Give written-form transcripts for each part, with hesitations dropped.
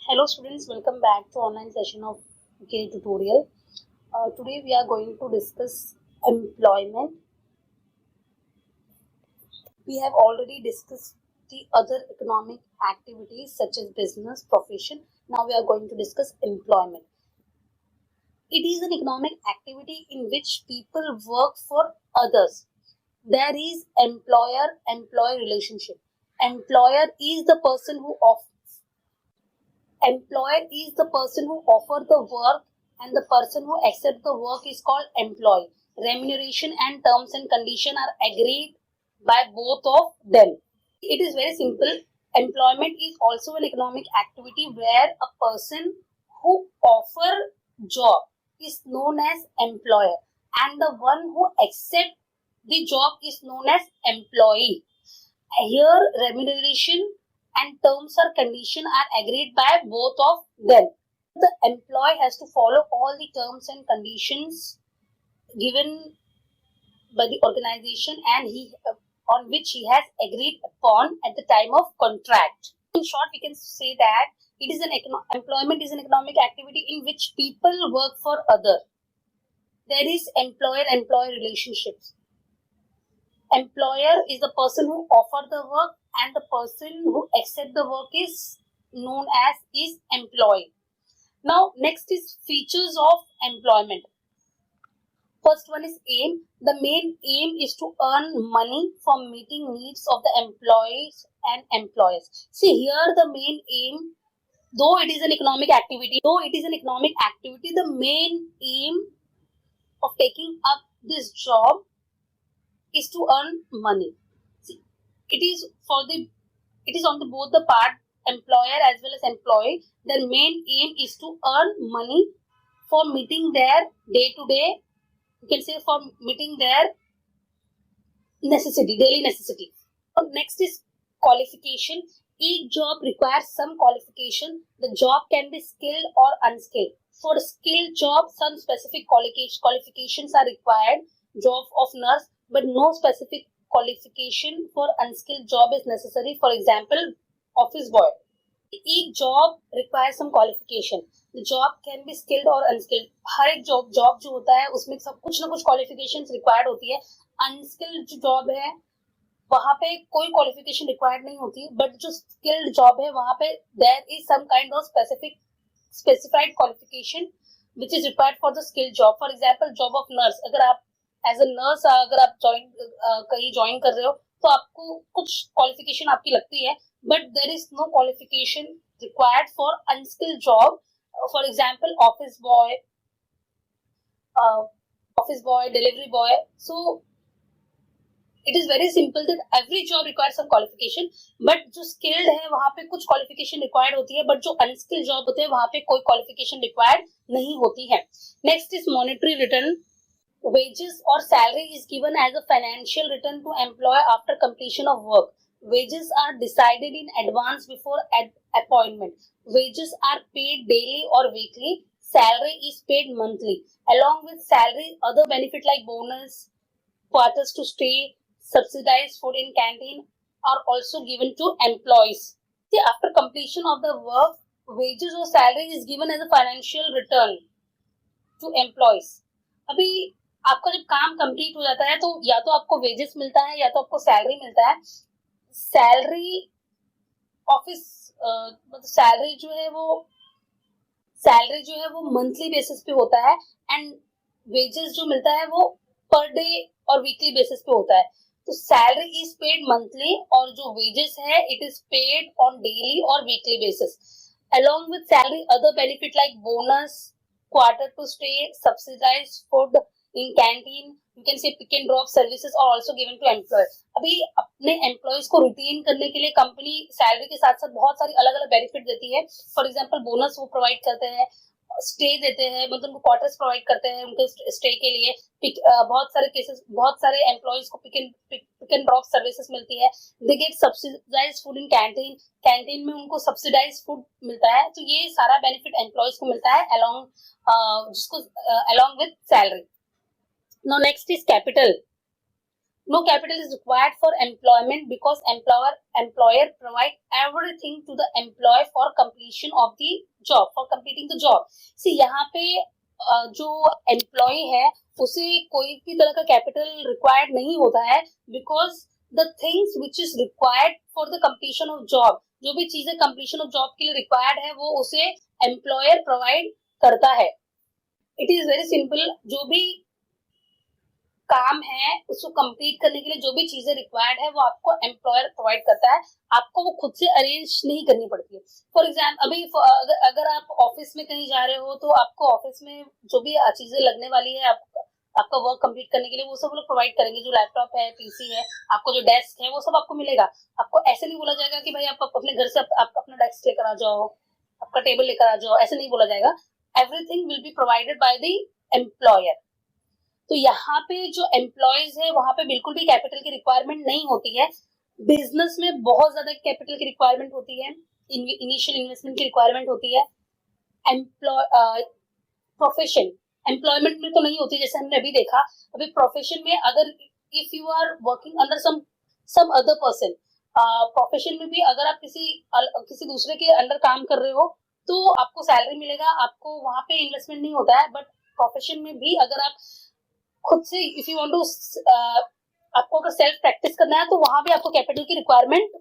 Hello students, welcome back to online session of K tutorial. Today we are going to discuss employment. We have already discussed the other economic activities such as business, profession. Now we are going to discuss employment. It is an economic activity in which people work for others. There is employer-employee relationship. Employer is the person who Employer is the person who offers the work and the person who accepts the work is called employee. Remuneration and terms and conditions are agreed by both of them. It is very simple. Employment is also an economic activity where a person who offer job is known as employer and the one who accept the job is known as employee. Here remuneration and terms or condition are agreed by both of them. The employee has to follow all the terms and conditions given by the organization and on which he has agreed upon at the time of contract. In short, we can say that employment is an economic activity in which people work for other. There is employer-employee relationships. Employer is the person who offer the work and the person who accept the work is known as employee. Now next is features of employment. First one is aim. The main aim is to earn money for meeting needs of the employees and employers. See here the main aim, though it is an economic activity, the main aim of taking up this job is to earn money. See, it is on the both the part, employer as well as employee. Their main aim is to earn money for meeting their day-to-day, you can say for meeting their daily necessity. Next is qualification. Each job requires some qualification. The job can be skilled or unskilled. For a skilled job, some specific qualifications are required. Job of nurse, but no specific qualification for unskilled job is necessary. For example, office boy. Each job requires some qualification. The job can be skilled or unskilled. हर एक job जो होता है उसमें सब कुछ ना कुछ qualifications required होती है. Unskilled जो जॉब है वहां पे कोई क्वालिफिकेशन रिक्वायर्ड नहीं होती, बट जो स्किल्ड जॉब है वहां पे there is some kind of specified qualification which is required for the skilled job. For example job of nurse. अगर आप एज अ नर्स अगर आप कहीं ज्वाइन कर रहे हो तो आपको कुछ क्वालिफिकेशन आपकी लगती है, but there is no qualification required for unskilled job. For example office boy, delivery boy. So it is very simple that every job requires some qualification, but जो skilled है वहाँ पे कुछ qualification required होती है, but जो unskilled job होते हैं वहाँ पे कोई qualification required नहीं होती है. Next is monetary return. Wages or salary is given as a financial return to employer after completion of work. Wages are decided in advance before appointment. Wages are paid daily or weekly. Salary is paid monthly. Along with salary, other benefit like bonus, quarters to stay, subsidized food in canteen are also given to employees. See, after completion of the work, wages or salary is given as a financial return to employees. अभी आपका जब काम complete हो जाता है तो या तो आपको वेजेस मिलता है या तो आपको सैलरी मिलता है. सैलरी ऑफिस सैलरी जो है वो मंथली बेसिस पे होता है एंड वेजेस जो मिलता है वो पर डे और वीकली बेसिस पे होता है. तो सैलरी इज पेड मंथली और जो वेजेस है it is paid on daily और weekly basis. Along with salary other benefit like bonus, quarter to stay, subsidized food in canteen, you can say pick and drop services are also given to employer. अभी अपने employees को retain करने के लिए company salary के साथ साथ बहुत सारी अलग अलग बेनिफिट देती है. फॉर एग्जाम्पल बोनस वो प्रोवाइड करते हैं, स्टे देते हैं, मतलब उनको क्वार्टर्स प्रोवाइड करते हैं उनके स्टे के लिए. बहुत सारे एम्प्लॉयज को पिक एंड ड्रॉप सर्विसेज मिलती है. They get subsidised food in canteen में उनको सब्सिडाइज्ड फूड मिलता है. तो ये सारा बेनिफिट एम्प्लॉयज को मिलता है along with salary. Now next is capital. No capital is required for employment because employer provide everything to the employee for completion of the job, for completing the job. See, यहाँ पे जो employee है उसे कोई भी तरह का capital required नहीं होता है, because the things which is required for the completion of job, जो भी चीजें completion of job के लिए required है वो उसे employer provide करता है. It is very simple. जो भी काम है उसको कंप्लीट करने के लिए जो भी चीजें रिक्वायर्ड है वो आपको एम्प्लॉयर प्रोवाइड करता है, आपको वो खुद से अरेंज नहीं करनी पड़ती है. फॉर एग्जाम्पल अभी अगर आप ऑफिस में कहीं जा रहे हो तो आपको ऑफिस में जो भी चीजें लगने वाली है आपका वर्क कंप्लीट करने के लिए वो सब लोग प्रोवाइड करेंगे. जो लैपटॉप है, पीसी है, आपको जो डेस्क है वो सब आपको मिलेगा. आपको ऐसे नहीं बोला जाएगा कि भाई आप अपने घर से आप अपना डेस्क लेकर आ जाओ, आपका टेबल लेकर आ जाओ, ऐसे नहीं बोला जाएगा. Everything will be provided by the employer. तो यहाँ पे जो एम्प्लॉयज है वहां पे बिल्कुल भी कैपिटल की रिक्वायरमेंट नहीं होती है. बिजनेस में बहुत ज्यादा कैपिटल की रिक्वायरमेंट होती है, इनिशियल इन्वेस्टमेंट की रिक्वायरमेंट होती है. प्रोफेशन एम्प्लॉयमेंट में तो नहीं होती, जैसे हमने अभी देखा. अभी प्रोफेशन में अगर if you are working under some other person, profession में भी अगर आप किसी दूसरे के अंडर काम कर रहे हो तो आपको सैलरी मिलेगा, आपको वहां पे इन्वेस्टमेंट नहीं होता है. बट प्रोफेशन में भी अगर आप खुद से इफ यू वांट टू आपको अगर सेल्फ प्रैक्टिस करना है तो वहां भी आपको कैपिटल की रिक्वायरमेंट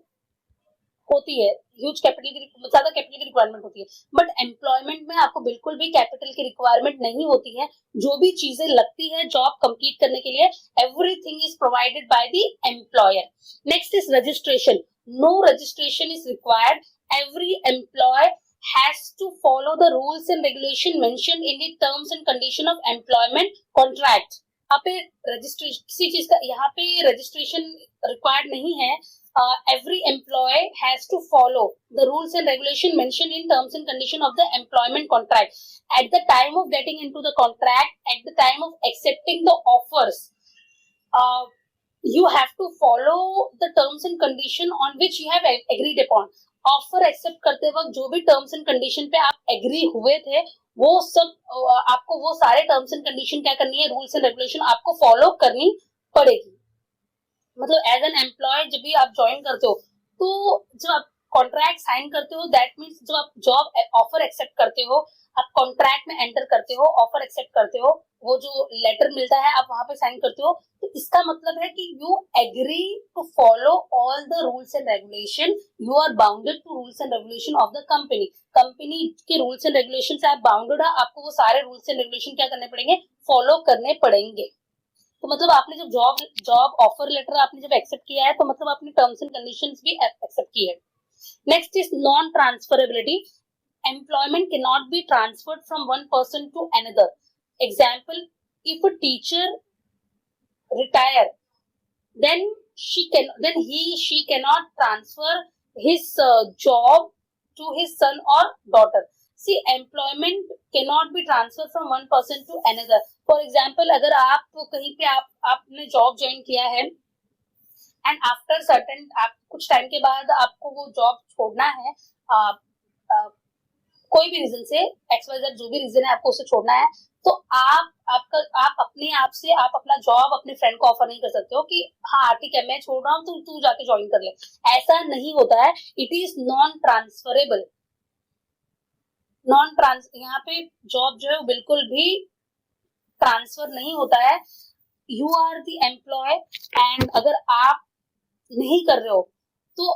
होती है, ह्यूज कैपिटल की, ज्यादा कैपिटल की रिक्वायरमेंट होती है. बट एम्प्लॉयमेंट में आपको बिल्कुल भी कैपिटल की रिक्वायरमेंट नहीं होती है. जो भी चीजें लगती है जॉब कंप्लीट करने के लिए, everything is provided by the employer. Next is registration. No registration is required. Every employee has to follow the rules and regulation mentioned in the terms and condition of employment contract. यहाँ पे registration किसी चीज का यहाँ पे registration required नहीं है. Every employee has to follow the rules and regulation mentioned in terms and condition of the employment contract at the time of getting into the contract, at the time of accepting the offers. You have to follow the terms and condition on which you have agreed upon. Offer accept करते वक्त जो भी terms and condition पे आप agree हुए थे वो सब आपको वो सारे टर्म्स एंड कंडीशन क्या करनी है, रूल्स एंड रेगुलेशन आपको फॉलो करनी पड़ेगी. मतलब एज एन एम्प्लॉय जब भी आप ज्वाइन करते हो तो जब आप कॉन्ट्रैक्ट साइन करते हो, दैट मीन्स जब आप जॉब ऑफर एक्सेप्ट करते हो, आप कॉन्ट्रैक्ट में एंटर करते हो, ऑफर एक्सेप्ट करते हो, वो जो लेटर मिलता है आप वहां पे साइन करते हो, तो इसका मतलब है कि you agree to follow all the rules and regulation. You are bounded to rules and regulation of the company. Company के रूल्स एंड रेगुलेशन से आप बाउंडेड है, आपको वो सारे रूल्स एंड रेगुलेशन क्या करने पड़ेंगे, फॉलो करने पड़ेंगे. तो मतलब आपने जब जॉब ऑफर लेटर आपने जब एक्सेप्ट किया है तो मतलब आपने टर्म्स एंड कंडीशंस भी एक्सेप्ट की है. Next is non transferability. Employment can not be transferred from one person to another. Example, if a teacher retire, then she cannot transfer his job to his son or daughter. See, employment cannot be transferred from one person to another. For example, अगर आप कहीं पे आपने job join किया है and after certain आप कुछ time के बाद आपको वो जॉब छोड़ना है, कोई भी रीजन से, XYZ जो भी रीजन है आपको उसे छोड़ना है, तो आप अपने आप से आप अपना जॉब अपने फ्रेंड को ऑफर नहीं कर सकते हो कि हाँ ठीक है मैं छोड़ रहा हूँ तो तू जाके ज्वाइन कर ले. ऐसा नहीं होता है. It is non transferable. यहाँ पे जॉब जो है वो बिल्कुल भी ट्रांसफर नहीं होता है. You are the employee and अगर आप नहीं कर रहे हो तो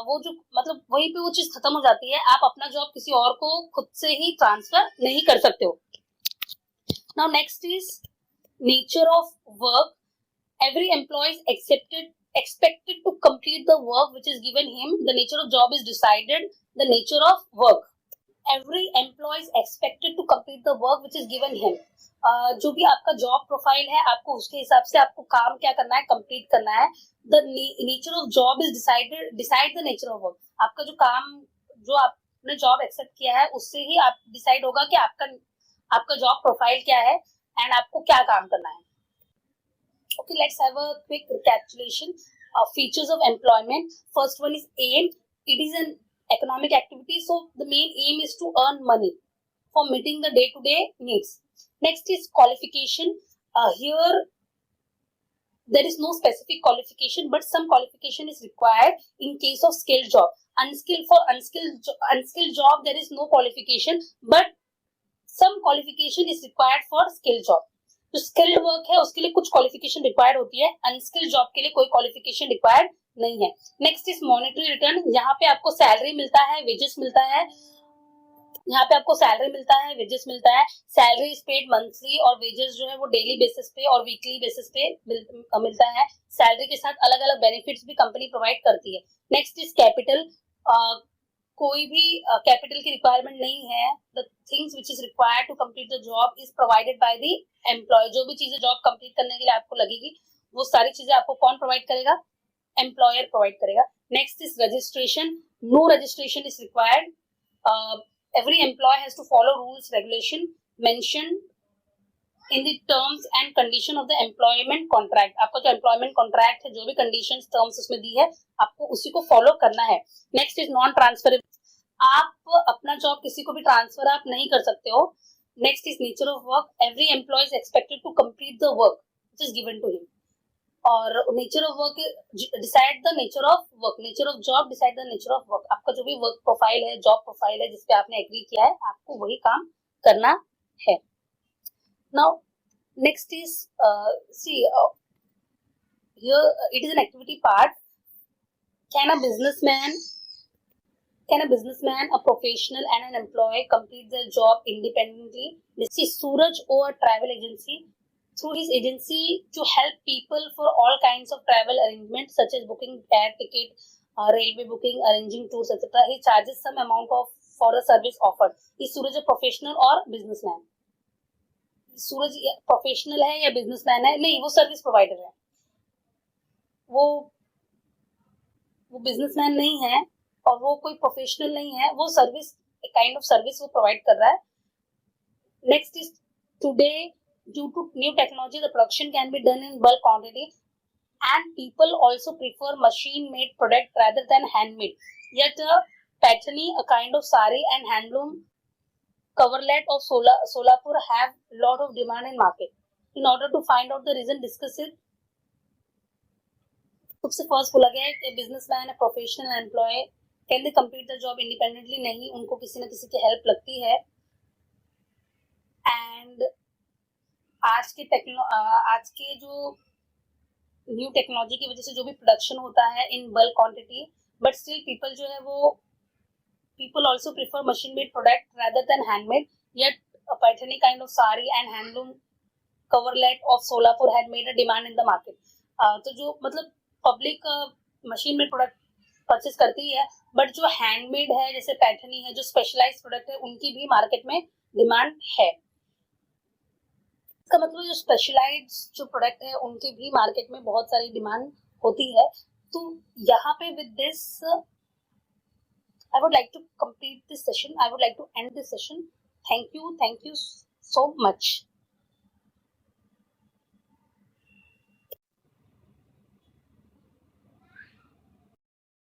वो जो मतलब वहीं पे वो चीज खत्म हो जाती है. आप अपना जॉब किसी और को खुद से ही ट्रांसफर नहीं कर सकते हो. Now next is nature of work. Every employee is expected to complete the work which is given him. The nature of job is decided. The nature of work. Every employee is expected to complete the work which is given him. जो भी आपका job profile है आपको उसके हिसाब से आपको काम क्या करना है, कंप्लीट करना है. The nature of job is decide the nature of work. आपका जो काम जो आपने जॉब एक्सेप्ट किया है उससे ही आप डिसाइड होगा कि आपका जॉब प्रोफाइल क्या है एंड आपको क्या काम करना है. Okay, let's have a quick recapitulation of features of employment. First one is aim. It is an economic activity, so the main aim is to earn money for meeting the day-to-day needs. Next is qualification. Here there is no specific qualification, but some qualification is required in case of skilled job. Unskilled job there is no qualification, but some qualification is required for skilled job. जो skilled work है उसके लिए कुछ qualification required होती है, unskilled job के लिए कोई क्वालिफिकेशन रिक्वायर्ड नहीं है. Next is monetary return. यहाँ पे आपको सैलरी मिलता है, वेजेस मिलता है. यहाँ पे आपको सैलरी मिलता है, वेजेस मिलता है. सैलरी इज पेड मंथली और वेजेस जो है वो डेली बेसिस पे और वीकली बेसिस पे मिलता है. सैलरी के साथ अलग अलग बेनिफिट्स भी कंपनी प्रोवाइड करती है. Next is capital. कोई भी कैपिटल की रिक्वायरमेंट नहीं है. The things which is required to complete the job is provided by the employer. जो भी चीजें जॉब कंप्लीट करने के लिए आपको लगेगी वो सारी चीजें आपको कौन प्रोवाइड करेगा? एम्प्लॉयर प्रोवाइड करेगा. Next is registration. No registration is required. Every employee has to follow rules, regulation mentioned in the terms and condition of the employment contract. आपका जो employment contract है, जो भी conditions, terms उसमें दी है, आपको उसी को follow करना है. Next is non-transferable. आप अपना जॉब किसी को भी ट्रांसफर आप नहीं कर सकते हो. Next is nature of work. Every employee is expected to complete the work which is given to him. और nature of work decide the nature of work. Nature of job decide the nature of work. आपका जो भी work profile है, job profile है जिसपे आपने agree किया है, आपको वही काम करना है. Now next is see here it is an activity part. Can a businessman, a professional and an employee complete their job independently? This is Suraj or a travel agency. Through his agency to help people for all kinds of travel arrangements such as booking air ticket, railway booking, arranging tours, etc. He charges some amount for a service offered. Is Suraj a professional or businessman? Suraj professional है या businessman है? नहीं, वो service provider है. वो businessman नहीं है और वो कोई प्रोफेशनल नहीं है. वो सर्विस, एक काइंड ऑफ सर्विस वो प्रोवाइड कर रहा है. Next is today due to new technology the production can be done in bulk quantity and people also prefer machine made product rather than handmade. Yet Paithani, a kind of sari and handloom coverlet of Solapur have lot of demand in market. In order to find out the reason, discuss it. सबसे first बोला गया है businessman, professional employee, can they complete the job independently? नहीं, उनको किसी न किसी की हेल्प लगती है. एंड आज के जो न्यू टेक्नोलॉजी की वजह से जो भी प्रोडक्शन होता है in bulk quantity, but still people जो है वो people also prefer machine made product rather than handmade. Yet a Paithani kind of sari and handloom coverlet of Solapur had made a demand in the market. तो जो मतलब public machine made product purchase करती है, but जो handmade है जैसे पैठनी है, जो स्पेशलाइज्ड प्रोडक्ट है, उनकी भी मार्केट में डिमांड है. इसका मतलब जो स्पेशलाइज्ड जो प्रोडक्ट है उनकी भी मार्केट में बहुत सारी डिमांड होती है. तो यहाँ पे with this I would like to complete this session. I would like to end this session. Thank you so much.